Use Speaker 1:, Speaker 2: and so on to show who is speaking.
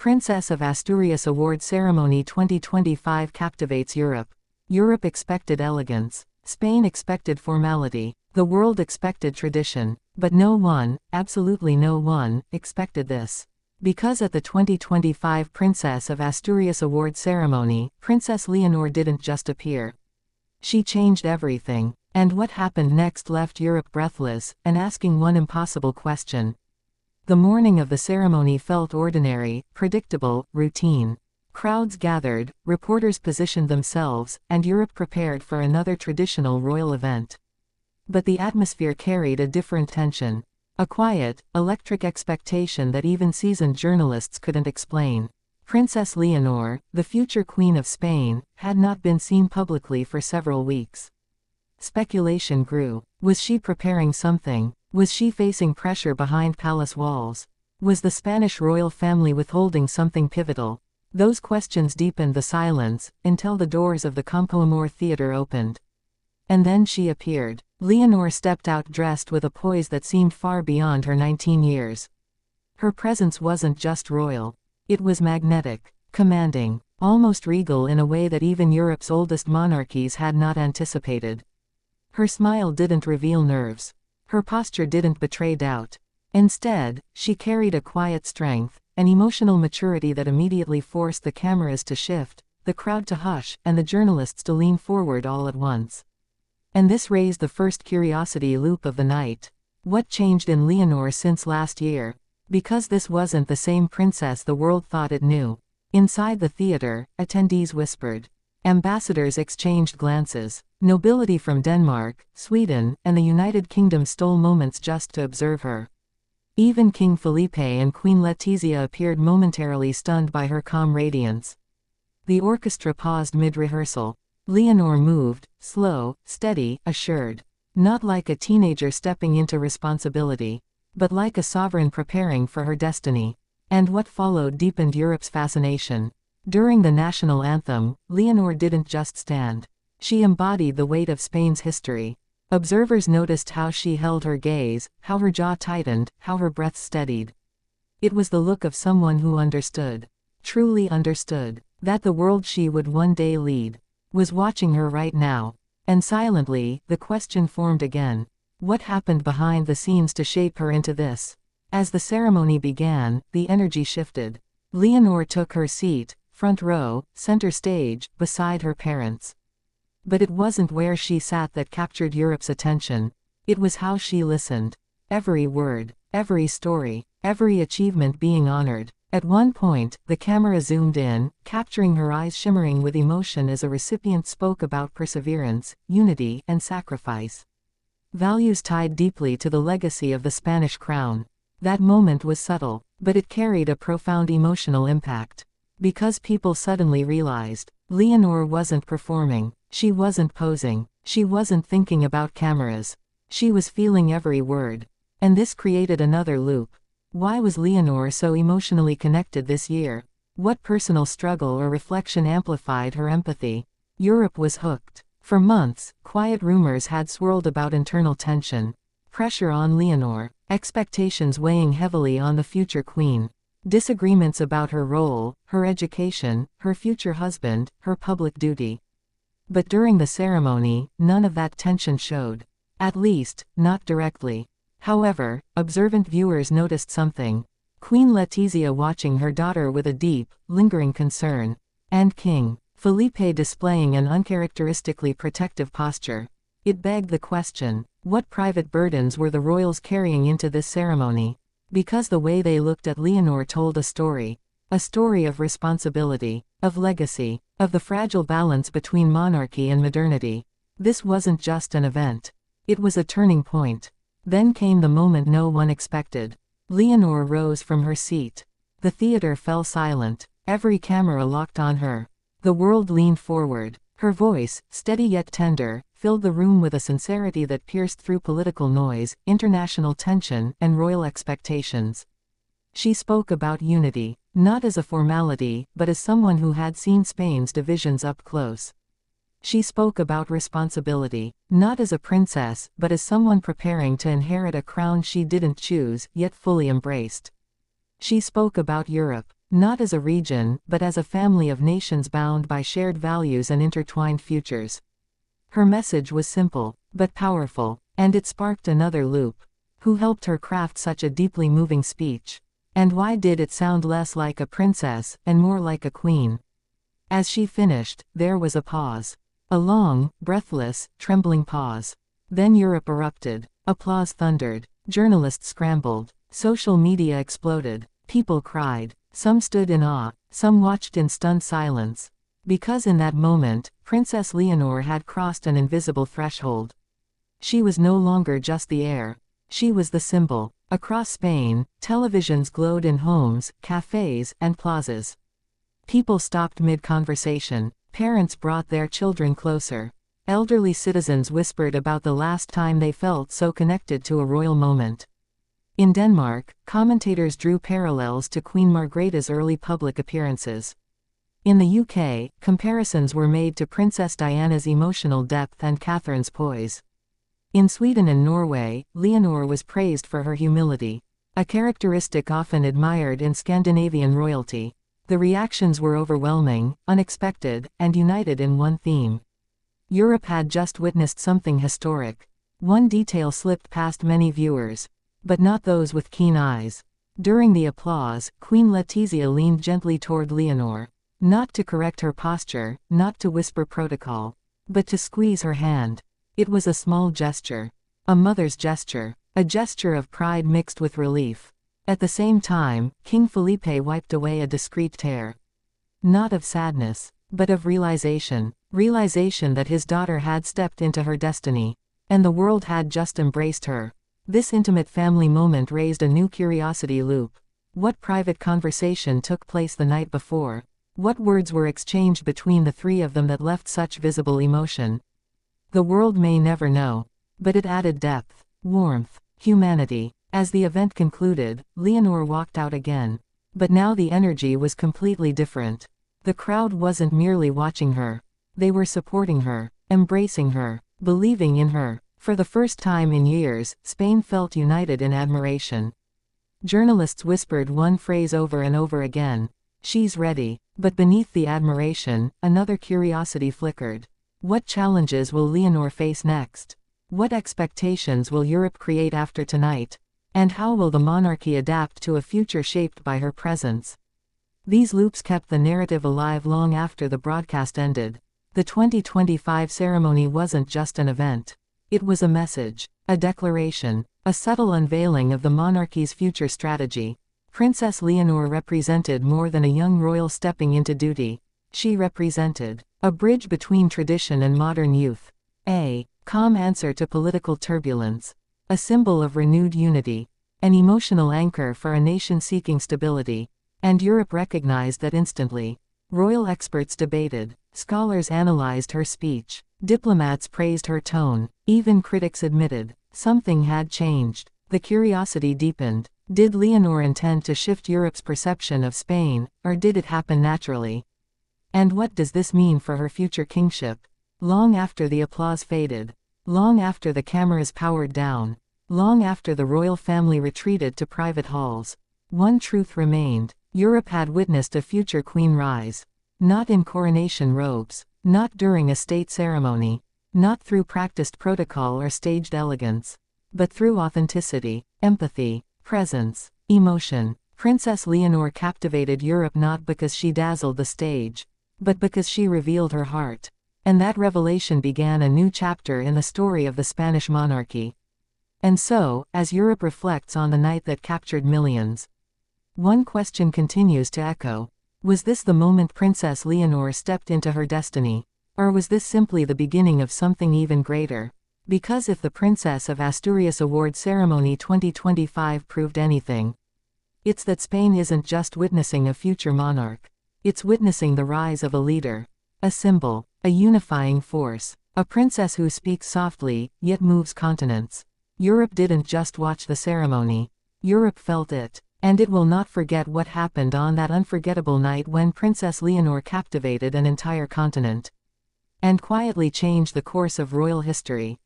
Speaker 1: Princess of Asturias Award Ceremony 2025 captivates Europe. Europe expected elegance. Spain expected formality. The world expected tradition. But no one, absolutely no one, expected this. Because at the 2025 Princess of Asturias Award ceremony, Princess Leonor didn't just appear. She changed everything. And what happened next left Europe breathless, and asking one impossible question. The morning of the ceremony felt ordinary, predictable, routine. Crowds gathered, reporters positioned themselves, and Europe prepared for another traditional royal event. But the atmosphere carried a different tension. A quiet, electric expectation that even seasoned journalists couldn't explain. Princess Leonor, the future Queen of Spain, had not been seen publicly for several weeks. Speculation grew. Was she preparing something? Was she facing pressure behind palace walls? Was the Spanish royal family withholding something pivotal? Those questions deepened the silence, until the doors of the Campo Amor theater opened. And then she appeared. Leonor stepped out dressed with a poise that seemed far beyond her 19 years. Her presence wasn't just royal. It was magnetic, commanding, almost regal in a way that even Europe's oldest monarchies had not anticipated. Her smile didn't reveal nerves. Her posture didn't betray doubt. Instead, she carried a quiet strength, an emotional maturity that immediately forced the cameras to shift, the crowd to hush, and the journalists to lean forward all at once. And this raised the first curiosity loop of the night. What changed in Leonor since last year? Because this wasn't the same princess the world thought it knew. Inside the theater, attendees whispered. Ambassadors exchanged glances. Nobility from Denmark, Sweden, and the United Kingdom stole moments just to observe her. Even King Felipe and Queen Letizia appeared momentarily stunned by her calm radiance. The orchestra paused mid-rehearsal. Leonor moved, slow, steady, assured. Not like a teenager stepping into responsibility, but like a sovereign preparing for her destiny. And what followed deepened Europe's fascination. During the national anthem, Leonor didn't just stand. She embodied the weight of Spain's history. Observers noticed how she held her gaze, how her jaw tightened, how her breath steadied. It was the look of someone who understood, truly understood, that the world she would one day lead was watching her right now. And silently, the question formed again. What happened behind the scenes to shape her into this? As the ceremony began, the energy shifted. Leonor took her seat, front row, center stage, beside her parents. But it wasn't where she sat that captured Europe's attention. It was how she listened. Every word, every story, every achievement being honored. At one point, the camera zoomed in, capturing her eyes shimmering with emotion as a recipient spoke about perseverance, unity, and sacrifice. Values tied deeply to the legacy of the Spanish crown. That moment was subtle, but it carried a profound emotional impact. Because people suddenly realized, Leonor wasn't performing. She wasn't posing. She wasn't thinking about cameras. She was feeling every word. And this created another loop. Why was Leonor so emotionally connected this year? What personal struggle or reflection amplified her empathy? Europe was hooked. For months, quiet rumors had swirled about internal tension. Pressure on Leonor. Expectations weighing heavily on the future queen. Disagreements about her role, her education, her future husband, her public duty. But during the ceremony, none of that tension showed. At least, not directly. However, observant viewers noticed something. Queen Letizia watching her daughter with a deep, lingering concern. And King Felipe displaying an uncharacteristically protective posture. It begged the question, what private burdens were the royals carrying into this ceremony? Because the way they looked at Leonor told a story. A story of responsibility, of legacy, of the fragile balance between monarchy and modernity. This wasn't just an event. It was a turning point. Then came the moment no one expected. Leonor rose from her seat. The theater fell silent. Every camera locked on her. The world leaned forward. Her voice, steady yet tender, filled the room with a sincerity that pierced through political noise, international tension, and royal expectations. She spoke about unity, not as a formality, but as someone who had seen Spain's divisions up close. She spoke about responsibility, not as a princess, but as someone preparing to inherit a crown she didn't choose, yet fully embraced. She spoke about Europe, not as a region, but as a family of nations bound by shared values and intertwined futures. Her message was simple, but powerful, and it sparked another loop. Who helped her craft such a deeply moving speech? And why did it sound less like a princess, and more like a queen? As she finished, there was a pause. A long, breathless, trembling pause. Then Europe erupted. Applause thundered. Journalists scrambled. Social media exploded. People cried. Some stood in awe. Some watched in stunned silence. Because in that moment, Princess Leonor had crossed an invisible threshold. She was no longer just the heir. She was the symbol. Across Spain, televisions glowed in homes, cafes, and plazas. People stopped mid-conversation. Parents brought their children closer. Elderly citizens whispered about the last time they felt so connected to a royal moment. In Denmark, commentators drew parallels to Queen Margrethe's early public appearances. In the UK, comparisons were made to Princess Diana's emotional depth and Catherine's poise. In Sweden and Norway, Leonor was praised for her humility, a characteristic often admired in Scandinavian royalty. The reactions were overwhelming, unexpected, and united in one theme. Europe had just witnessed something historic. One detail slipped past many viewers, but not those with keen eyes. During the applause, Queen Letizia leaned gently toward Leonor. Not to correct her posture, not to whisper protocol, but to squeeze her hand. It was a small gesture. A mother's gesture. A gesture of pride mixed with relief. At the same time, King Felipe wiped away a discreet tear. Not of sadness, but of realization. Realization that his daughter had stepped into her destiny, and the world had just embraced her. This intimate family moment raised a new curiosity loop. What private conversation took place the night before? What words were exchanged between the three of them that left such visible emotion? The world may never know. But it added depth, warmth, humanity. As the event concluded, Leonor walked out again. But now the energy was completely different. The crowd wasn't merely watching her. They were supporting her, embracing her, believing in her. For the first time in years, Spain felt united in admiration. Journalists whispered one phrase over and over again. She's ready. But beneath the admiration, another curiosity flickered. What challenges will Leonor face next? What expectations will Europe create after tonight? And how will the monarchy adapt to a future shaped by her presence? These loops kept the narrative alive long after the broadcast ended. The 2025 ceremony wasn't just an event. It was a message, a declaration, a subtle unveiling of the monarchy's future strategy. Princess Leonor represented more than a young royal stepping into duty. She represented a bridge between tradition and modern youth. A calm answer to political turbulence. A symbol of renewed unity. An emotional anchor for a nation seeking stability. And Europe recognized that instantly. Royal experts debated. Scholars analyzed her speech. Diplomats praised her tone. Even critics admitted something had changed. The curiosity deepened. Did Leonor intend to shift Europe's perception of Spain, or did it happen naturally? And what does this mean for her future kingship? Long after the applause faded. Long after the cameras powered down. Long after the royal family retreated to private halls. One truth remained. Europe had witnessed a future queen rise. Not in coronation robes. Not during a state ceremony. Not through practiced protocol or staged elegance. But through authenticity, empathy, presence, emotion. Princess Leonor captivated Europe not because she dazzled the stage, but because she revealed her heart. And that revelation began a new chapter in the story of the Spanish monarchy. And so, as Europe reflects on the night that captured millions, one question continues to echo. Was this the moment Princess Leonor stepped into her destiny? Or was this simply the beginning of something even greater? Because if the Princess of Asturias Award Ceremony 2025 proved anything, it's that Spain isn't just witnessing a future monarch. It's witnessing the rise of a leader. A symbol. A unifying force. A princess who speaks softly, yet moves continents. Europe didn't just watch the ceremony. Europe felt it. And it will not forget what happened on that unforgettable night when Princess Leonor captivated an entire continent. And quietly changed the course of royal history.